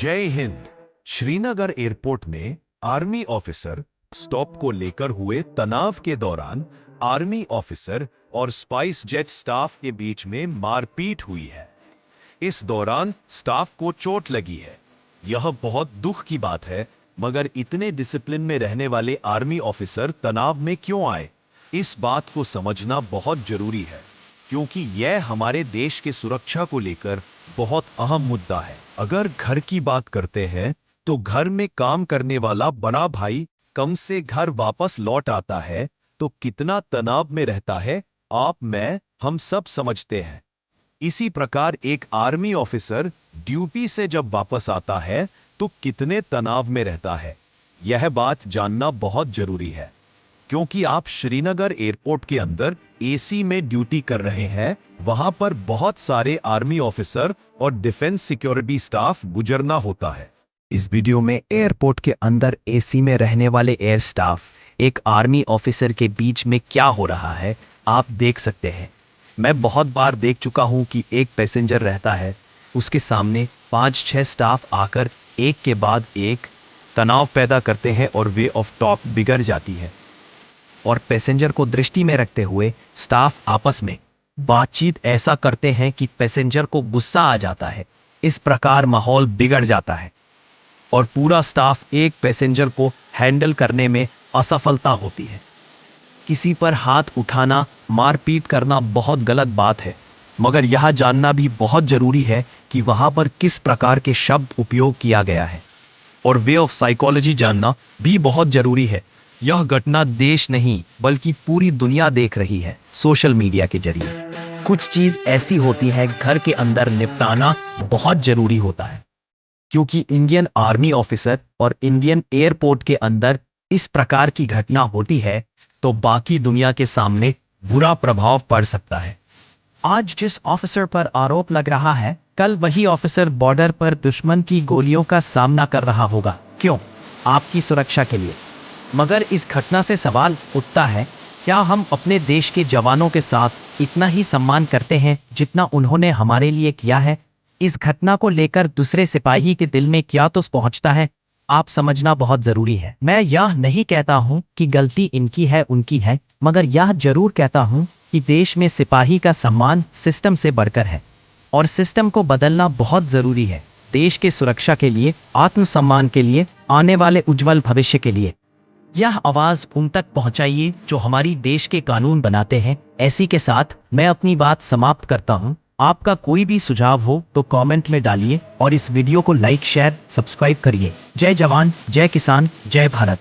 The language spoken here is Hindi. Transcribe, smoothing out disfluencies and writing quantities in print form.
जय हिंद। श्रीनगर एयरपोर्ट में आर्मी ऑफिसर स्टॉप को लेकर हुए तनाव के दौरान आर्मी ऑफिसर और स्पाइस जेट स्टाफ के बीच में मारपीट हुई है। इस दौरान स्टाफ को चोट लगी है। यह बहुत दुख की बात है, मगर इतने डिसिप्लिन में रहने वाले आर्मी ऑफिसर तनाव में क्यों आए, इस बात को समझना बहुत जरूरी है, क्योंकि यह हमारे देश के सुरक्षा को लेकर बहुत अहम मुद्दा है। अगर घर की बात करते हैं तो घर में काम करने वाला बड़ा भाई कम से घर वापस लौट आता है तो कितना तनाव में रहता है, हम सब समझते हैं। इसी प्रकार एक आर्मी ऑफिसर ड्यूटी से जब वापस आता है तो कितने तनाव में रहता है, यह बात जानना बहुत जरूरी है। क्योंकि आप श्रीनगर एयरपोर्ट के अंदर एसी में ड्यूटी कर रहे हैं, वहां पर बहुत सारे आर्मी ऑफिसर और डिफेंस सिक्योरिटी स्टाफ गुजरना होता है। इस वीडियो में एयरपोर्ट के अंदर एसी में रहने वाले एयर स्टाफ एक आर्मी ऑफिसर के बीच में क्या हो रहा है आप देख सकते हैं। मैं बहुत बार देख चुका हूं कि एक पैसेंजर रहता है, उसके सामने 5-6 स्टाफ आकर एक के बाद एक तनाव पैदा करते हैं और वे ऑफ टॉक बिगड़ जाती है। और पैसेंजर को दृष्टि में रखते हुए स्टाफ आपस में बातचीत ऐसा करते हैं कि पैसेंजर को गुस्सा आ जाता है। इस प्रकार माहौल बिगड़ जाता है और पूरा स्टाफ एक पैसेंजर को हैंडल करने में असफलता होती है। किसी पर हाथ उठाना, मारपीट करना बहुत गलत बात है, मगर यह जानना भी बहुत जरूरी है कि वहां पर किस प्रकार के शब्द उपयोग किया गया है और वे ऑफ साइकोलॉजी जानना भी बहुत जरूरी है। यह घटना देश नहीं बल्कि पूरी दुनिया देख रही है सोशल मीडिया के जरिए। कुछ चीज ऐसी होती है घर के अंदर निपटाना बहुत जरूरी होता है, क्योंकि इंडियन आर्मी ऑफिसर और इंडियन एयरपोर्ट के अंदर इस प्रकार की घटना होती है तो बाकी दुनिया के सामने बुरा प्रभाव पड़ सकता है। आज जिस ऑफिसर पर आरोप लग रहा है, कल वही ऑफिसर बॉर्डर पर दुश्मन की गोलियों का सामना कर रहा होगा। क्यों? आपकी सुरक्षा के लिए। मगर इस घटना से सवाल उठता है, क्या हम अपने देश के जवानों के साथ इतना ही सम्मान करते हैं जितना उन्होंने हमारे लिए किया है? इस घटना को लेकर दूसरे सिपाही के दिल में क्या तो पहुंचता है, आप समझना बहुत जरूरी है। मैं यह नहीं कहता हूं कि गलती इनकी है उनकी है, मगर यह जरूर कहता हूं कि देश में सिपाही का सम्मान सिस्टम से बढ़कर है और सिस्टम को बदलना बहुत जरूरी है, देश के सुरक्षा के लिए, आत्मसम्मान के लिए, आने वाले उज्जवल भविष्य के लिए। यह आवाज उन तक पहुंचाइए जो हमारी देश के कानून बनाते हैं। ऐसी के साथ मैं अपनी बात समाप्त करता हूं। आपका कोई भी सुझाव हो तो कमेंट में डालिए और इस वीडियो को लाइक, शेयर, सब्सक्राइब करिए। जय जवान, जय किसान, जय भारत।